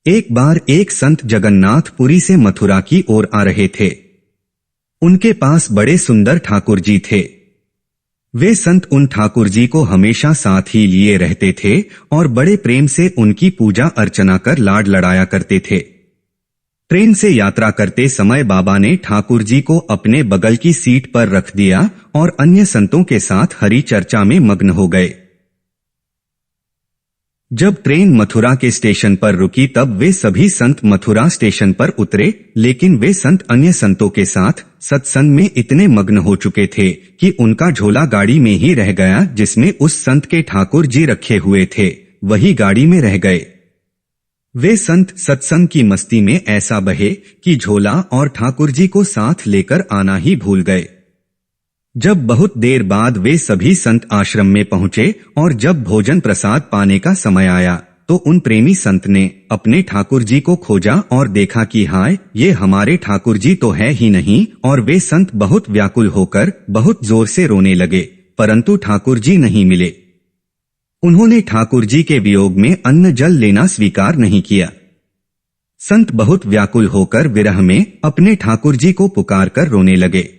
एक बार एक संत जगन्नाथपुरी से मथुरा की ओर आ रहे थे। उनके पास बड़े सुंदर ठाकुर जी थे। वे संत उन ठाकुर जी को हमेशा साथ ही लिए रहते थे और बड़े प्रेम से उनकी पूजा अर्चना कर लाड लड़ाया करते थे। ट्रेन से यात्रा करते समय बाबा ने ठाकुर जी को अपने बगल की सीट पर रख दिया और अन्य संतों के साथ हरि चर्चा में मग्न हो गए। जब ट्रेन मथुरा के स्टेशन पर रुकी तब वे सभी संत मथुरा स्टेशन पर उतरे, लेकिन वे संत अन्य संतों के साथ सत्संग में इतने मग्न हो चुके थे कि उनका झोला गाड़ी में ही रह गया जिसमें उस संत के ठाकुर जी रखे हुए थे, वही गाड़ी में रह गए। वे संत सत्संग की मस्ती में ऐसा बहे कि झोला और ठाकुर जी को साथ लेकर आना ही भूल गए। जब बहुत देर बाद वे सभी संत आश्रम में पहुंचे और जब भोजन प्रसाद पाने का समय आया तो उन प्रेमी संत ने अपने ठाकुर जी को खोजा और देखा कि हाय, ये हमारे ठाकुर जी तो है ही नहीं, और वे संत बहुत व्याकुल होकर बहुत जोर से रोने लगे, परंतु ठाकुर जी नहीं मिले। उन्होंने ठाकुर जी के वियोग में अन्न जल लेना स्वीकार नहीं किया। संत बहुत व्याकुल होकर विरह में अपने ठाकुर जी को पुकार कर रोने लगे।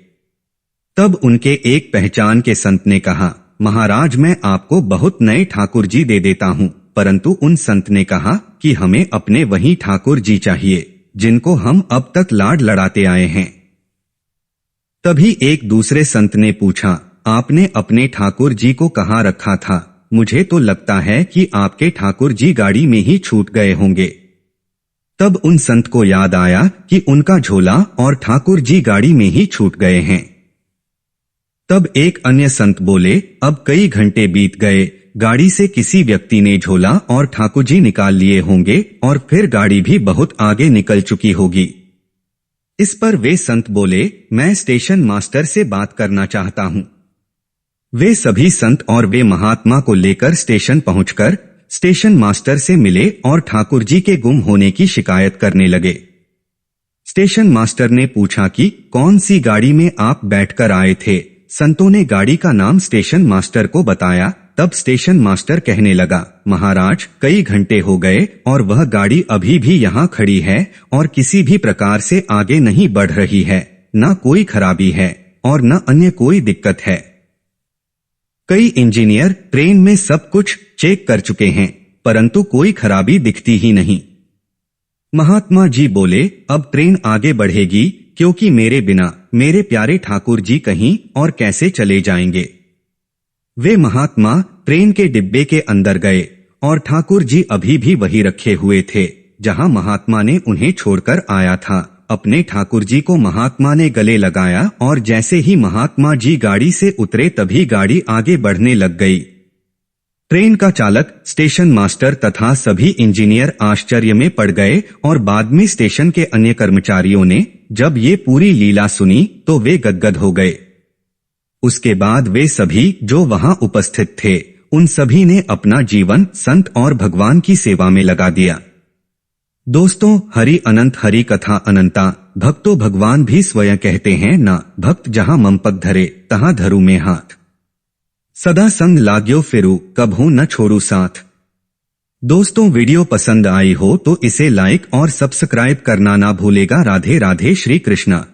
तब उनके एक पहचान के संत ने कहा, महाराज मैं आपको बहुत नए ठाकुर जी दे देता हूँ, परंतु उन संत ने कहा कि हमें अपने वही ठाकुर जी चाहिए जिनको हम अब तक लाड लड़ाते आए हैं। तभी एक दूसरे संत ने पूछा, आपने अपने ठाकुर जी को कहाँ रखा था? मुझे तो लगता है कि आपके ठाकुर जी गाड़ी में ही छूट गए होंगे। तब उन संत को याद आया कि उनका झोला और ठाकुर जी गाड़ी में ही छूट गए हैं। तब एक अन्य संत बोले, अब कई घंटे बीत गए, गाड़ी से किसी व्यक्ति ने झोला और ठाकुर जी निकाल लिए होंगे और फिर गाड़ी भी बहुत आगे निकल चुकी होगी। इस पर वे संत बोले, मैं स्टेशन मास्टर से बात करना चाहता हूँ। वे सभी संत और वे महात्मा को लेकर स्टेशन पहुंचकर स्टेशन मास्टर से मिले और ठाकुर जी के गुम होने की शिकायत करने लगे। स्टेशन मास्टर ने पूछा कि कौन सी गाड़ी में आप बैठकर आए थे? संतों ने गाड़ी का नाम स्टेशन मास्टर को बताया। तब स्टेशन मास्टर कहने लगा, महाराज कई घंटे हो गए और वह गाड़ी अभी भी यहाँ खड़ी है और किसी भी प्रकार से आगे नहीं बढ़ रही है, न कोई खराबी है और न अन्य कोई दिक्कत है। कई इंजीनियर ट्रेन में सब कुछ चेक कर चुके हैं, परंतु कोई खराबी दिखती ही नहीं। महात्मा जी बोले, अब ट्रेन आगे बढ़ेगी क्योंकि मेरे बिना मेरे प्यारे ठाकुर जी कहीं और कैसे चले जाएंगे। वे महात्मा ट्रेन के डिब्बे के अंदर गए और ठाकुर जी अभी भी वही रखे हुए थे जहां महात्मा ने उन्हें छोड़कर आया था। अपने ठाकुर जी को महात्मा ने गले लगाया और जैसे ही महात्मा जी गाड़ी से उतरे तभी गाड़ी आगे बढ़ने लग गई। ट्रेन का चालक, स्टेशन मास्टर तथा सभी इंजीनियर आश्चर्य में पड़ गए और बाद में स्टेशन के अन्य कर्मचारियों ने जब ये पूरी लीला सुनी तो वे गदगद हो गए। उसके बाद वे सभी जो वहां उपस्थित थे उन सभी ने अपना जीवन संत और भगवान की सेवा में लगा दिया। दोस्तों, हरि अनंत हरि कथा अनंता, भक्तो भगवान भी स्वयं कहते हैं ना, भक्त जहां ममपक धरे तहां धरू में हाथ, सदा संग लाग्यो फिरू कभू न छोड़ू साथ। दोस्तों, वीडियो पसंद आई हो तो इसे लाइक और सब्सक्राइब करना ना भूलेगा। राधे राधे, श्री कृष्णा।